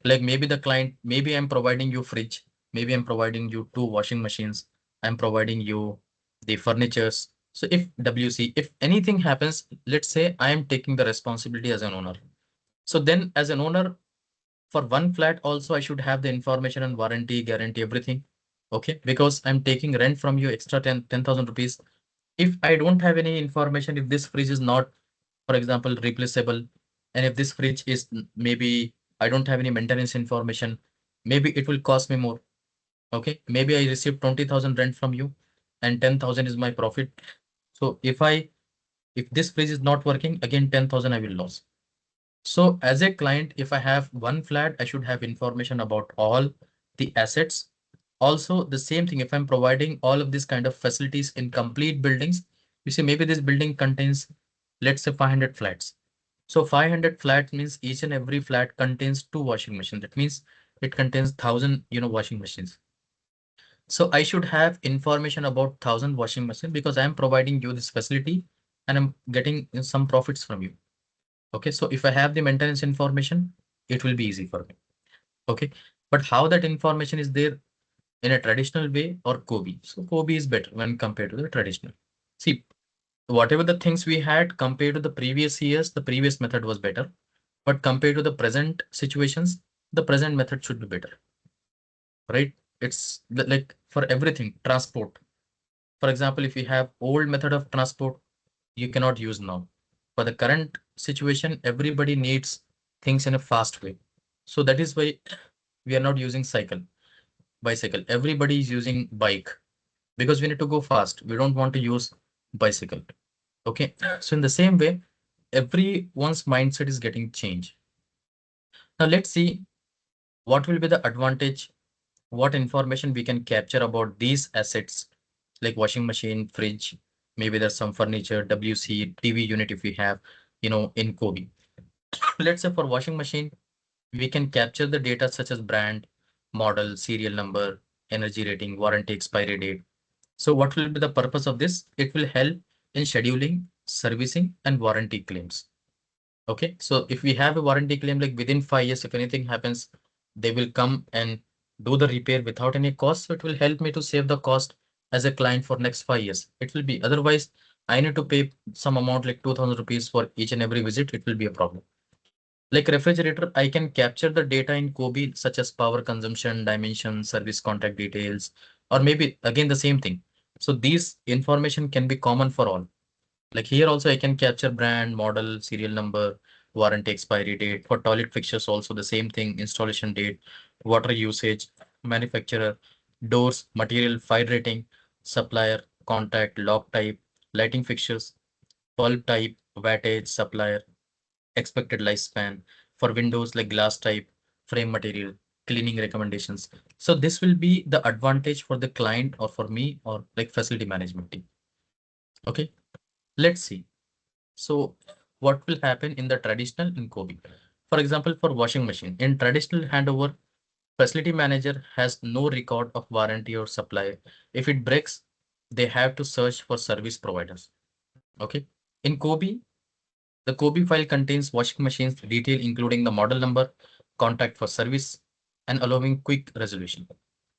Like maybe the client, maybe I'm providing you fridge, maybe I'm providing you two washing machines, I'm providing you the furnitures. So if WC, if anything happens, let's say I am taking the responsibility as an owner. So then as an owner, for one flat also I should have the information and warranty, guarantee, everything. Okay, because I'm taking rent from you extra 10,000 rupees. If I don't have any information, if this fridge is not, for example, replaceable, and if this fridge is maybe I don't have any maintenance information, maybe it will cost me more. Okay, maybe I received 20,000 rent from you and 10,000 is my profit. So if this fridge is not working, again 10,000 I will lose. So as a client, if I have one flat, I should have information about all the assets. Also, the same thing, if I'm providing all of these kind of facilities in complete buildings, you see, maybe this building contains, let's say 500 flats. So 500 flats means each and every flat contains two washing machines. That means it contains 1,000, washing machines. So I should have information about 1,000 washing machines because I am providing you this facility and I'm getting some profits from you. Okay, so if I have the maintenance information, it will be easy for me. Okay, but how that information is there in a traditional way or COBie? So COBie is better when compared to the traditional. See, whatever the things we had compared to the previous years, the previous method was better. But compared to the present situations, the present method should be better, right? It's like for everything, transport. For example, if you have old method of transport, you cannot use now. For the current situation, everybody needs things in a fast way. So that is why we are not using bicycle. Everybody is using bike because we need to go fast. We don't want to use bicycle. Okay. So in the same way, everyone's mindset is getting changed. Now let's see what will be the advantage, what information we can capture about these assets like washing machine, fridge, maybe there's some furniture, WC, TV unit if we have, in COBie. Let's say for washing machine, we can capture the data such as brand, model, serial number, energy rating, warranty expiry date. So what will be the purpose of this? It will help in scheduling, servicing, and warranty claims. Okay, so if we have a warranty claim, like within 5 years, if anything happens, they will come and do the repair without any cost. So it will help me to save the cost as a client for next 5 years. It will be otherwise I need to pay some amount like 2,000 rupees for each and every visit. It will be a problem. Like refrigerator, I can capture the data in COBie such as power consumption, dimension, service contact details, or maybe again the same thing. So these information can be common for all. Like here also I can capture brand, model, serial number, warranty expiry date. For toilet fixtures also the same thing, installation date, water usage, manufacturer, doors, material, fire rating, supplier, contact, lock type, lighting fixtures, bulb type, wattage, supplier, expected lifespan. For windows like glass type, frame material, cleaning recommendations. So this will be the advantage for the client or for me or like facility management team. Okay, let's see. So what will happen in the traditional in COBie? For example, for washing machine, in traditional handover, facility manager has no record of warranty or supply. If it breaks, they have to search for service providers. Okay. In COBie, the COBie file contains washing machines detail, including the model number, contact for service, and allowing quick resolution.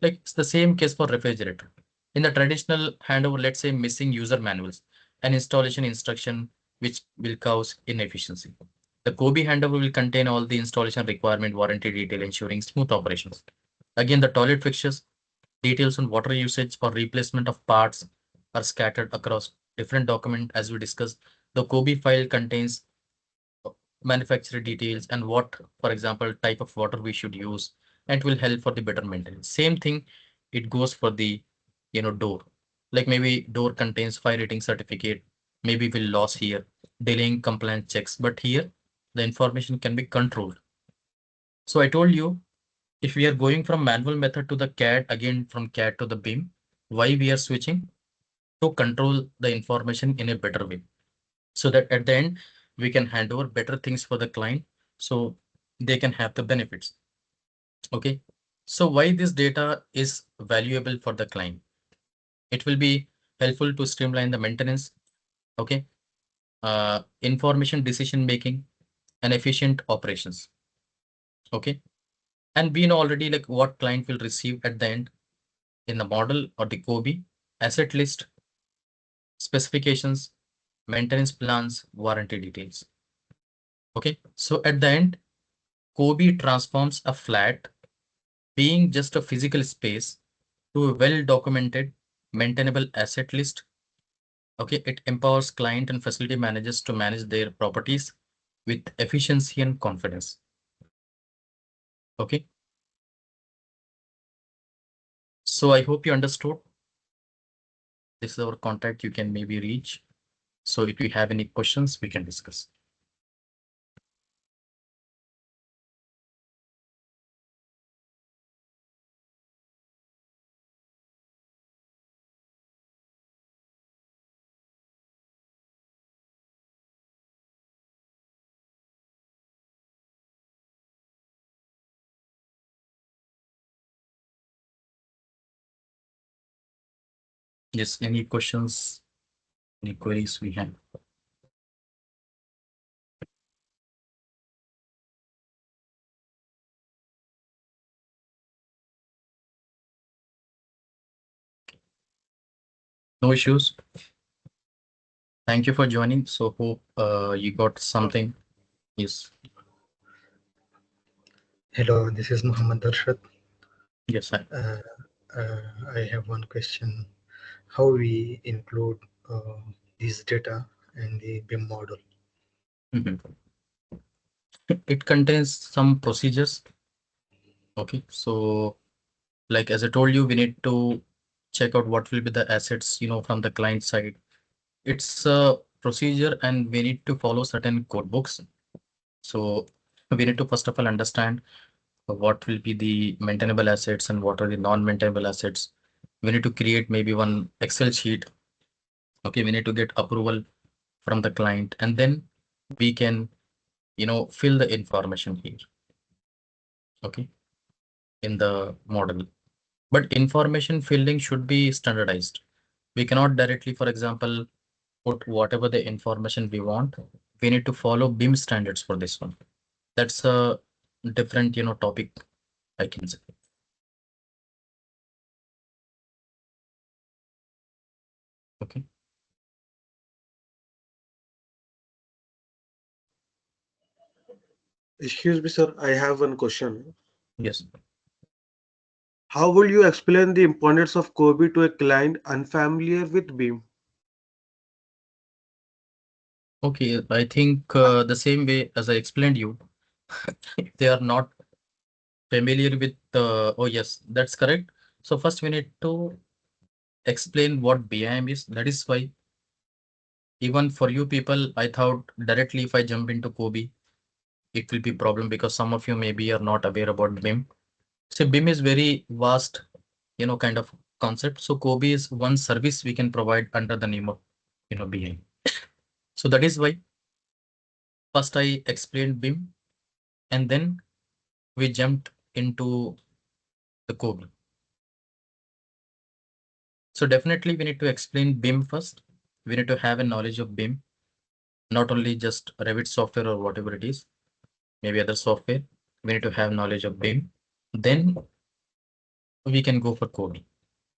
Like it's the same case for refrigerator. In the traditional handover, let's say missing user manuals and installation instruction, which will cause inefficiency. The COBie handover will contain all the installation requirement, warranty detail, ensuring smooth operations. Again, the toilet fixtures, details on water usage or replacement of parts are scattered across different document as we discussed. The COBie file contains manufacturer details and what, for example, type of water we should use, and it will help for the better maintenance. Same thing, it goes for the, door. Like maybe door contains fire rating certificate, maybe we'll lose here, delaying compliance checks, but here the information can be controlled. So I told you, if we are going from manual method to the CAD, again from CAD to the BIM, why we are switching, to control the information in a better way, so that at the end we can hand over better things for the client, so they can have the benefits. Okay. So why this data is valuable for the client? It will be helpful to streamline the maintenance. Okay. Information decision making and efficient operations. Okay. And we know already like what client will receive at the end in the model or the COBie: asset list, specifications, maintenance plans, warranty details. Okay. So at the end, COBie transforms a flat being just a physical space to a well-documented, maintainable asset list. Okay. It empowers client and facility managers to manage their properties with efficiency and confidence. Okay. So I hope you understood. This is our contact. You can maybe reach. So if you have any questions, we can discuss. Yes, any questions, any queries we have? No issues. Thank you for joining. So hope you got something. Yes. Hello, this is Muhammad Arshad. Yes, I. Uh, I have one question. How we include this data in the BIM model? Mhm. It contains some procedures. Okay. So like as I told you, we need to check out what will be the assets, from the client side. It's a procedure and we need to follow certain code books. So we need to first of all understand what will be the maintainable assets and what are the non-maintainable assets. We need to create maybe one Excel sheet. Okay, we need to get approval from the client, and then we can, fill the information here. Okay, in the model. But information filling should be standardized. We cannot directly, for example, put whatever the information we want. We need to follow BIM standards for this one. That's a different, topic, I can say. Okay. Excuse me, sir. I have one question. Yes. How will you explain the importance of COBie to a client unfamiliar with BIM? Okay. I think the same way as I explained you, if they are not familiar with, oh yes, that's correct. So first we need to explain what BIM is. That is why even for you people, I thought directly if I jump into COBie, it will be problem because some of you maybe are not aware about BIM. So BIM is very vast, kind of concept. So COBie is one service we can provide under the name of, BIM. So that is why first I explained BIM and then we jumped into the COBie. So definitely we need to explain BIM first. We need to have a knowledge of BIM, not only just Revit software or whatever it is, maybe other software. We need to have knowledge of BIM. Then we can go for COBie.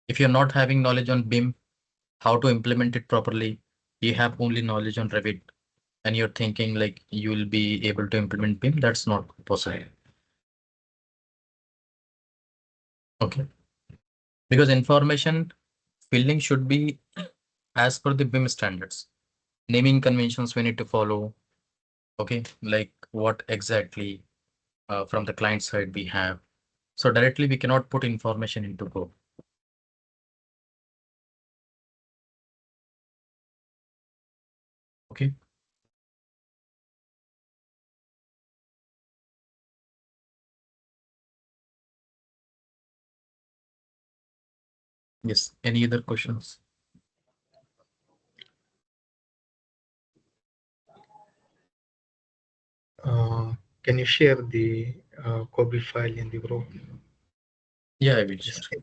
If you're not having knowledge on BIM, how to implement it properly, you have only knowledge on Revit and you're thinking like you will be able to implement BIM, that's not possible. Okay. Because information filling should be as per the BIM standards. Naming conventions we need to follow. Okay. Like what exactly from the client side we have. So directly we cannot put information into Go. Okay. Yes. Any other questions? Can you share the COBie file in the group? Yeah, I will Just share.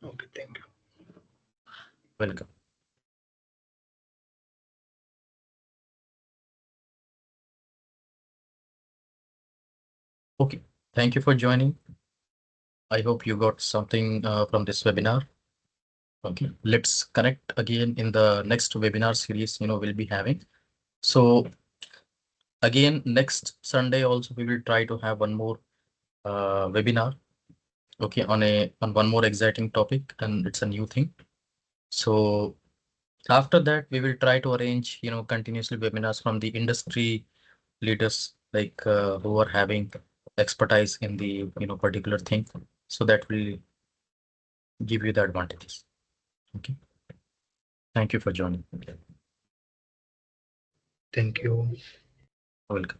okay, thank you. Welcome. Okay. Thank you for joining. I hope you got something from this webinar. Okay. Let's connect again in the next webinar series, we'll be having. So again, next Sunday also, we will try to have one more webinar. Okay. On one more exciting topic, and it's a new thing. So after that, we will try to arrange, continuously webinars from the industry leaders, like who are having expertise in the particular thing, so that will give you the advantages. Okay. Thank you for joining. Thank you. Welcome.